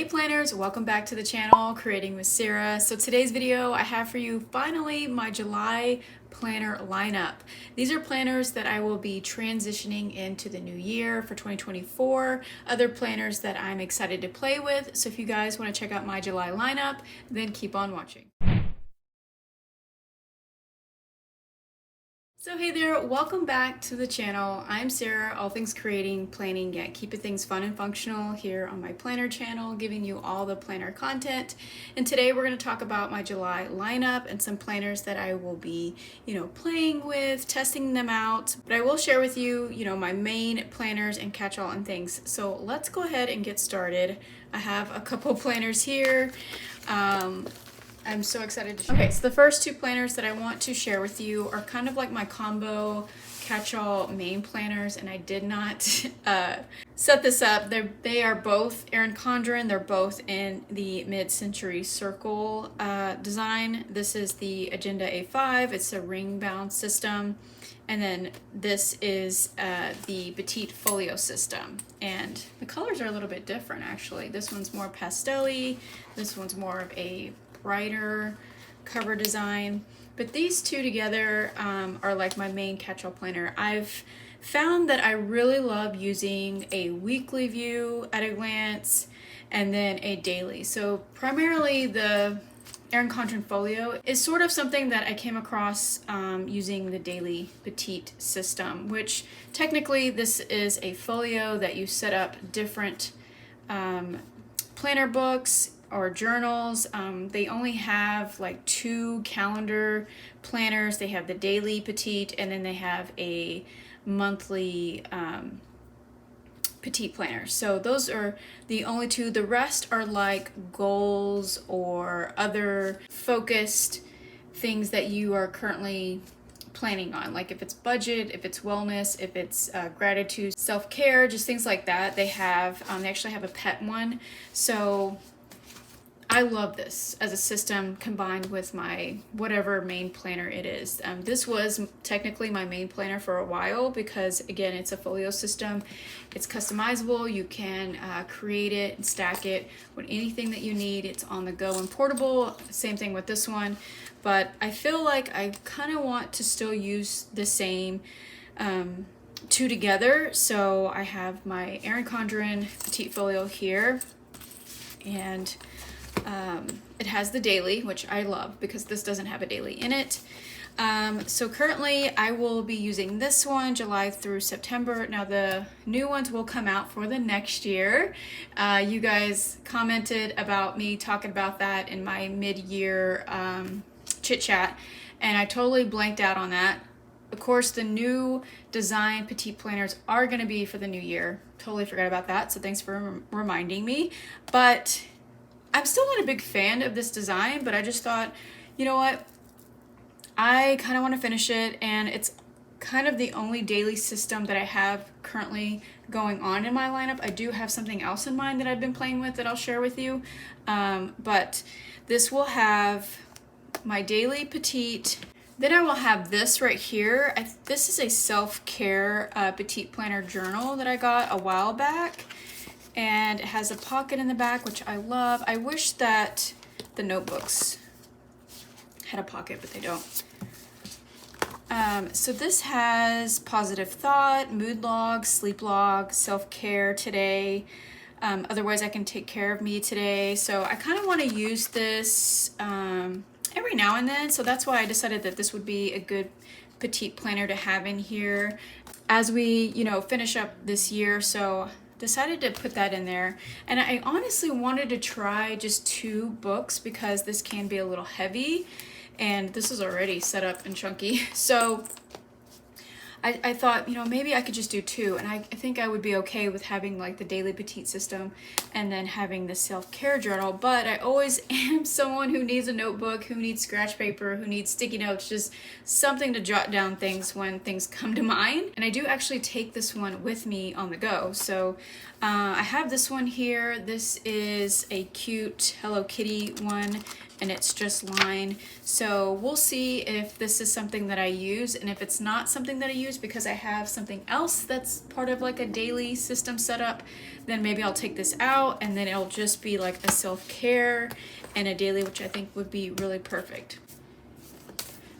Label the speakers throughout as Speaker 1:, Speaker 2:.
Speaker 1: Hey planners, welcome back to the channel, Creating with Sarah. So today's video, I have for you finally my July planner lineup. These are planners that I will be transitioning into the new year for 2024, other planners that I'm excited to play with. So if you guys want to check out my July lineup, then keep on watching. So hey there, welcome back to the channel. I'm Sarah, all things creating, planning, yet keeping things fun and functional here on my planner channel, giving you all the planner content. And today we're going to talk about my July lineup and some planners that I will be, playing with, testing them out. But I will share with you, my main planners and catch-all and things. So let's go ahead and get started. I have a couple planners here. I'm so excited to share. Okay, so the first two planners that I want to share with you are kind of like my combo catch-all main planners, and I did not set this up. They are both Erin Condren. They're both in the mid-century circle design. This is the Agenda A5. It's a ring-bound system. And then this is the Petite Folio system. And the colors are a little bit different, actually. This one's more pastel-y. This one's more of a brighter cover design, but these two together are like my main catch-all planner. I've found that I really love using a weekly view at a glance and then a daily. So primarily the Erin Condren Folio is sort of something that I came across using the daily petite system, which technically this is a folio that you set up different planner books or journals. They only have like 2 calendar planners. They have the daily petite and then they have a monthly petite planner. So those are the only 2. The rest are like goals or other focused things that you are currently planning on, like if it's budget, if it's wellness, if it's gratitude, self-care, just things like that. They actually have a pet one. So I love this as a system combined with my whatever main planner it is. This was technically my main planner for a while because, again, it's a folio system. It's customizable. You can create it and stack it with anything that you need. It's on the go and portable. Same thing with this one. But I feel like I kind of want to still use the same 2 together. So I have my Erin Condren Petite Folio here, and it has the daily, which I love because this doesn't have a daily in it. So currently I will be using this one July through September. Now the new ones will come out for the next year. You guys commented about me talking about that in my mid-year chit chat, and I totally blanked out on that. Of course, the new design petite planners are going to be for the new year. Totally forgot about that, so thanks for reminding me. But I'm still not a big fan of this design, but I just thought, you know what? I kind of want to finish it, and it's kind of the only daily system that I have currently going on in my lineup. I do have something else in mind that I've been playing with that I'll share with you, but this will have my daily petite. Then I will have this right here. This is a self-care petite planner journal that I got a while back. And it has a pocket in the back, which I love. I wish that the notebooks had a pocket, but they don't. So this has positive thought, mood log, sleep log, self-care today. Otherwise, I can take care of me today. So I kind of want to use this every now and then. So that's why I decided that this would be a good petite planner to have in here as we, finish up this year. So decided to put that in there, and I honestly wanted to try just 2 books because this can be a little heavy, and this is already set up and chunky. So I thought, maybe I could just do 2, and I think I would be okay with having like the daily petite system and then having the self-care journal. But I always am someone who needs a notebook, who needs scratch paper, who needs sticky notes, just something to jot down things when things come to mind. And I do actually take this one with me on the go. So I have this one here. This is a cute Hello Kitty one, and it's just line. So we'll see if this is something that I use, and if it's not something that I use because I have something else that's part of like a daily system setup, then maybe I'll take this out and then it'll just be like a self-care and a daily, which I think would be really perfect.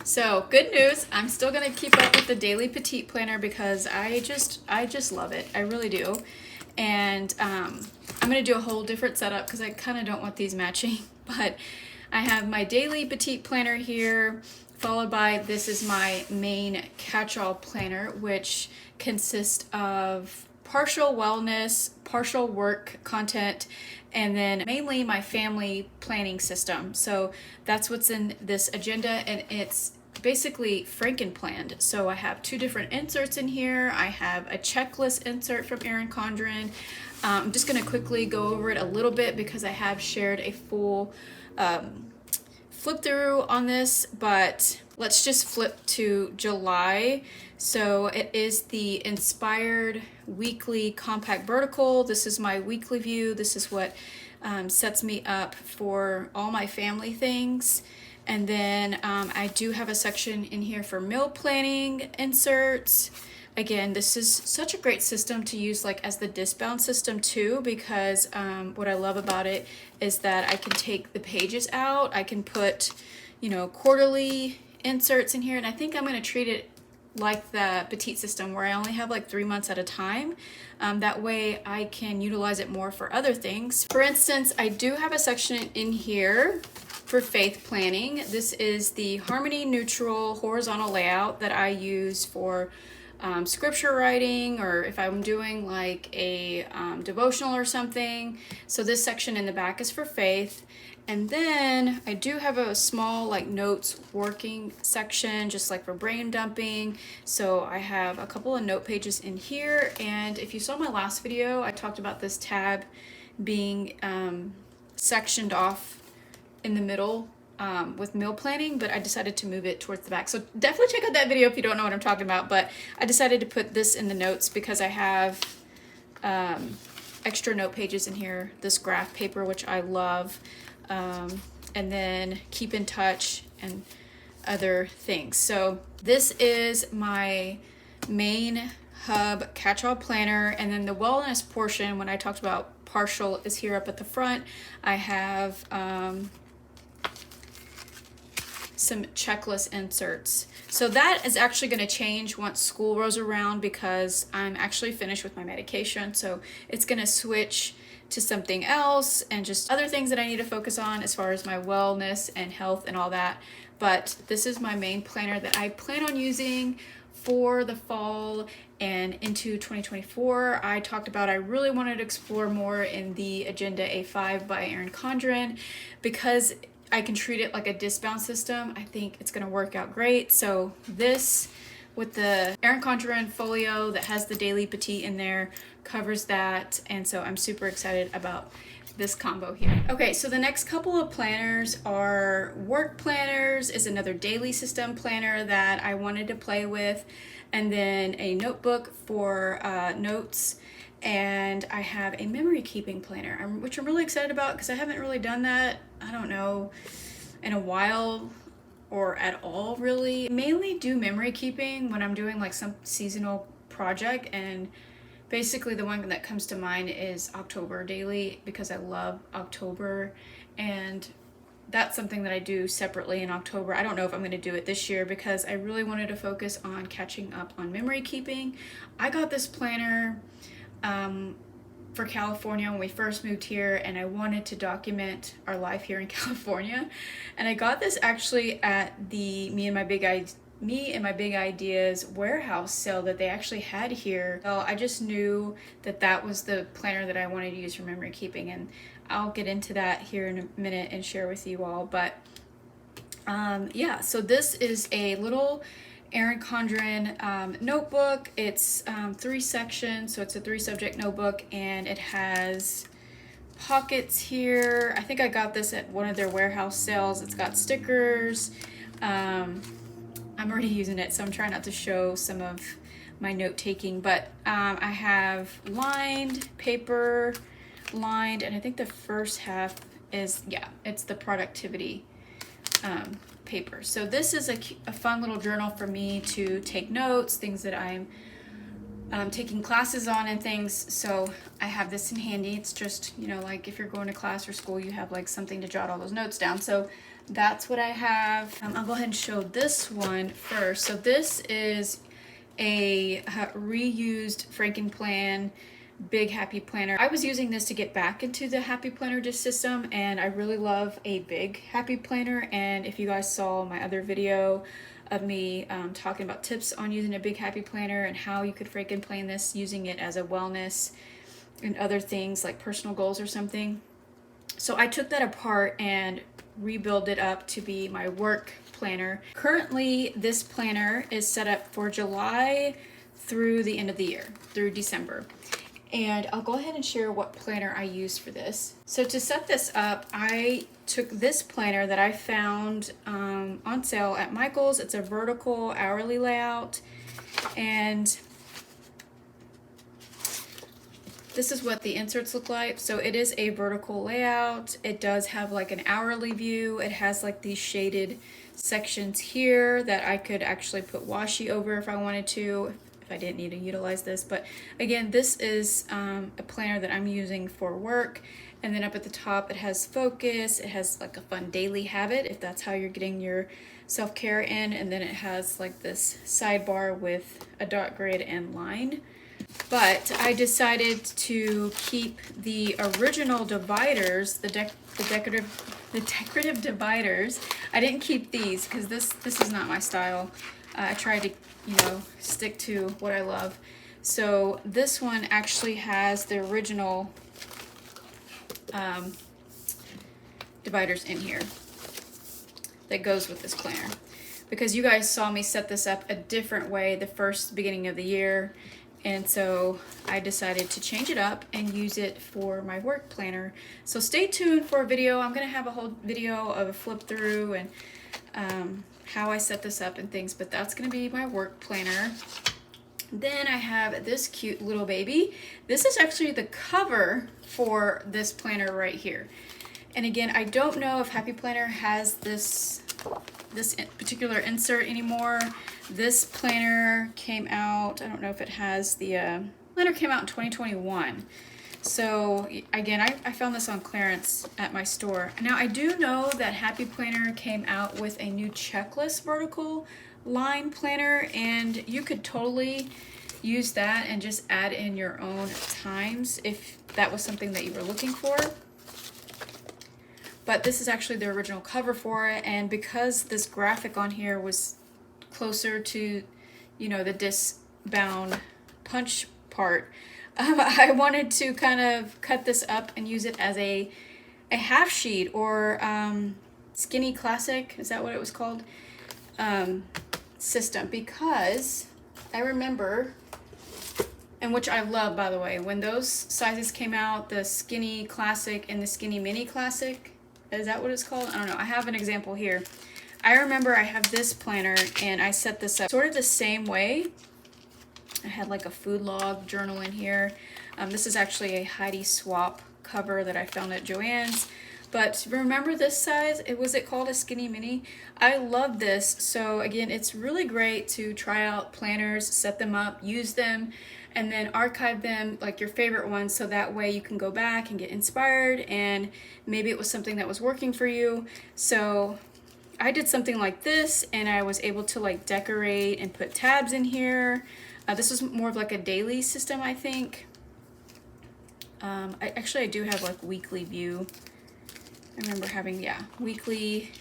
Speaker 1: So good news, I'm still gonna keep up with the daily petite planner because I just love it. I really do. And I'm gonna do a whole different setup because I kind of don't want these matching, but I have my daily petite planner here, followed by this is my main catch-all planner, which consists of partial wellness, partial work content, and then mainly my family planning system. So that's what's in this agenda, and it's basically Franken-planned. So I have 2 different inserts in here. I have a checklist insert from Erin Condren. I'm just going to quickly go over it a little bit because I have shared a full flip through on this, but let's just flip to July. So it is the Inspired Weekly Compact Vertical. This is my weekly view. This is what sets me up for all my family things. And then I do have a section in here for meal planning inserts. Again, this is such a great system to use like as the discbound system too, because what I love about it is that I can take the pages out. I can put, you know, quarterly inserts in here, and I think I'm going to treat it like the petite system where I only have like 3 months at a time. That way I can utilize it more for other things. For instance, I do have a section in here for faith planning. This is the Harmony Neutral horizontal layout that I use for scripture writing, or if I'm doing like a devotional or something. So this section in the back is for faith. And then I do have a small like notes working section, just like for brain dumping. So I have a couple of note pages in here. And if you saw my last video, I talked about this tab being sectioned off in the middle with meal planning, but I decided to move it towards the back. So definitely check out that video if you don't know what I'm talking about, but I decided to put this in the notes because I have extra note pages in here, this graph paper, which I love, and then keep in touch and other things. So this is my main hub catch-all planner, and then the wellness portion, when I talked about partial, is here up at the front. I have some checklist inserts. So that is actually going to change once school rolls around because I'm actually finished with my medication. So it's going to switch to something else and just other things that I need to focus on as far as my wellness and health and all that. But this is my main planner that I plan on using for the fall and into 2024. I talked about I really wanted to explore more in the Agenda A5 by Erin Condren because I can treat it like a discbound system. I think it's going to work out great. So this with the Erin Condren folio that has the daily petite in there covers that, and so I'm super excited about this combo here. Okay, so the next couple of planners are work planners, is another daily system planner that I wanted to play with, and then a notebook for notes, and I have a memory keeping planner, which I'm really excited about because I haven't really done that, I don't know, in a while or at all really. I mainly do memory keeping when I'm doing like some seasonal project, and basically the one that comes to mind is October daily because I love October, and that's something that I do separately in October. I don't know if I'm going to do it this year because I really wanted to focus on catching up on memory keeping. I got this planner for California when we first moved here, and I wanted to document our life here in California, and I got this actually at the Me and My Big Ideas warehouse sale that they actually had here. So I just knew that that was the planner that I wanted to use for memory keeping, and I'll get into that here in a minute and share with you all. But yeah, so this is a little Erin Condren notebook. It's 3 sections, so it's a 3-subject notebook, and it has pockets here. I think I got this at one of their warehouse sales. It's got stickers. I'm already using it, so I'm trying not to show some of my note taking, but I have lined paper, and I think the first half is, yeah, it's the productivity paper. So this is a fun little journal for me to take notes, things that I'm taking classes on and things. So I have this in handy. It's just, you know, like if you're going to class or school, you have like something to jot all those notes down. So that's what I have. I'll go ahead and show this one first. So this is a reused Frankenplan Big Happy Planner. I was using this to get back into the Happy Planner system, and I really love a big Happy Planner. And if you guys saw my other video of me talking about tips on using a big Happy Planner and how you could Frankenplan this using it as a wellness and other things like personal goals or something. So I took that apart and rebuild it up to be my work planner. Currently, this planner is set up for July through the end of the year, through December. And I'll go ahead and share what planner I used for this. So to set this up, I took this planner that I found on sale at Michael's. It's a vertical hourly layout, and this is what the inserts look like. So it is a vertical layout. It does have like an hourly view. It has like these shaded sections here that I could actually put washi over if I wanted to, if I didn't need to utilize this. But again, this is a planner that I'm using for work. And then up at the top, it has focus. It has like a fun daily habit, if that's how you're getting your self-care in. And then it has like this sidebar with a dot grid and line. But I decided to keep the original dividers, the decorative dividers. I didn't keep these because this is not my style. I tried to, you know, stick to what I love. So this one actually has the original dividers in here that goes with this planner, because you guys saw me set this up a different way the first beginning of the year, and so I decided to change it up and use it for my work planner. So stay tuned for a video. I'm gonna have a whole video of a flip through and how I set this up and things, but that's gonna be my work planner. Then I have this cute little baby. This is actually the cover for this planner right here. And again, I don't know if Happy Planner has this particular insert anymore. This planner came out, I don't know if it has, the planner came out in 2021. So again, I found this on clearance at my store. Now I do know that Happy Planner came out with a new checklist vertical line planner, and you could totally use that and just add in your own times if that was something that you were looking for. But this is actually the original cover for it, and because this graphic on here was closer to, you know, the disc bound punch part, I wanted to kind of cut this up and use it as a half sheet or skinny classic, is that what it was called, system, because I remember, and which I love by the way, when those sizes came out, the skinny classic and the skinny mini classic, is that what it's called? I don't know. I have an example here. I remember I have this planner and I set this up sort of the same way. I had like a food log journal in here. This is actually a Heidi Swap cover that I found at Joann's. But remember this size? Was it called a skinny mini? I love this. So again, it's really great to try out planners, set them up, use them, and then archive them, like your favorite ones, so that way you can go back and get inspired, and maybe it was something that was working for you. So I did something like this, and I was able to like decorate and put tabs in here. This is more of like a daily system, I think. I do have like weekly view. I remember having, yeah, weekly,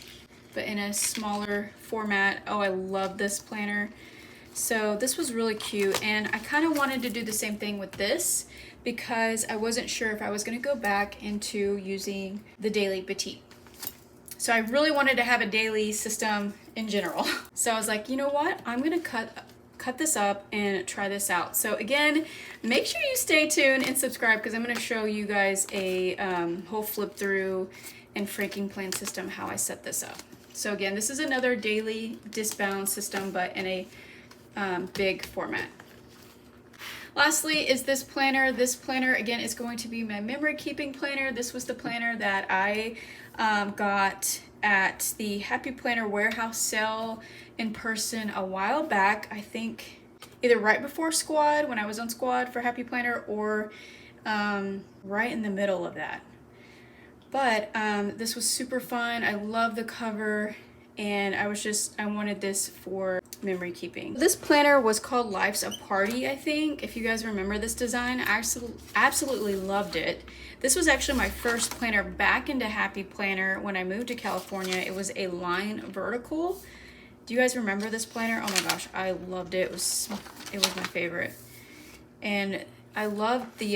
Speaker 1: but in a smaller format. Oh, I love this planner. So this was really cute, and I kind of wanted to do the same thing with this because I wasn't sure if I was going to go back into using the daily petite. So I really wanted to have a daily system in general. So I was like, you know what? I'm going to cut this up and try this out. So again, make sure you stay tuned and subscribe because I'm going to show you guys a whole flip through and Frankenplan system, how I set this up. So again, this is another daily disc bound system, but in a big format. Lastly is this planner. This planner, again, is going to be my memory keeping planner. This was the planner that I got at the Happy Planner warehouse sale in person a while back. I think either right before Squad, when I was on Squad for Happy Planner, or right in the middle of that. But this was super fun. I love the cover, and I wanted this for memory keeping. This planner was called Life's a Party, I think. If you guys remember this design, I absolutely loved it. This was actually my first planner back into Happy Planner when I moved to California. It was a line vertical. Do you guys remember this planner? Oh my gosh, I loved it. It was my favorite. And I loved the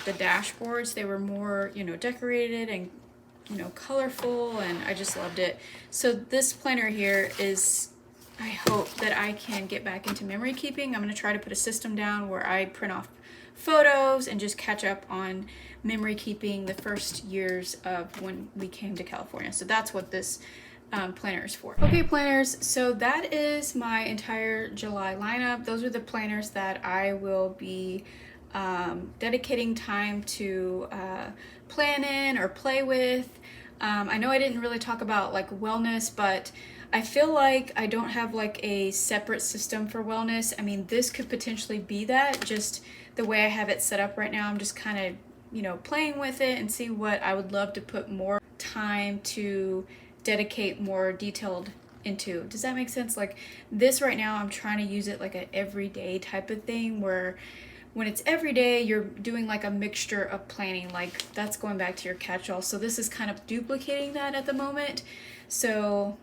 Speaker 1: dashboards. They were more, you know, decorated and, you know, colorful, and I just loved it. So this planner here is, I hope that I can get back into memory keeping. I'm going to try to put a system down where I print off photos and just catch up on memory keeping the first years of when we came to California. So that's what this planner is for. Okay, planners, so that is my entire July lineup. Those are the planners that I will be dedicating time to plan in or play with. I know I didn't really talk about like wellness, but I feel like I don't have like a separate system for wellness. I mean, this could potentially be that, just the way I have it set up right now. I'm just kind of, you know, playing with it and see what I would love to put more time to dedicate more detailed into. Does that make sense? Like this right now, I'm trying to use it like an everyday type of thing, where when it's every day, you're doing like a mixture of planning. Like that's going back to your catch-all. So this is kind of duplicating that at the moment. So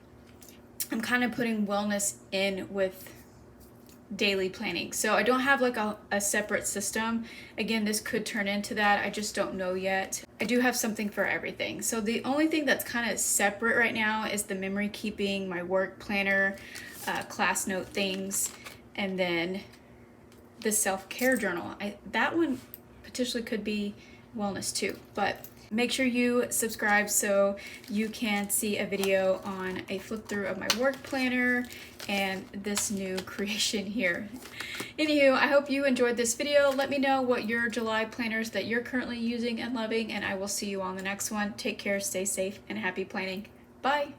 Speaker 1: I'm kind of putting wellness in with daily planning. So I don't have like a separate system. Again, this could turn into that. I just don't know yet. I do have something for everything. So the only thing that's kind of separate right now is the memory keeping, my work planner, class note things, and then the self-care journal. That one potentially could be wellness too, but make sure you subscribe so you can see a video on a flip through of my work planner and this new creation here. Anywho, I hope you enjoyed this video. Let me know what your July planners that you're currently using and loving, and I will see you on the next one. Take care, stay safe, and happy planning. Bye.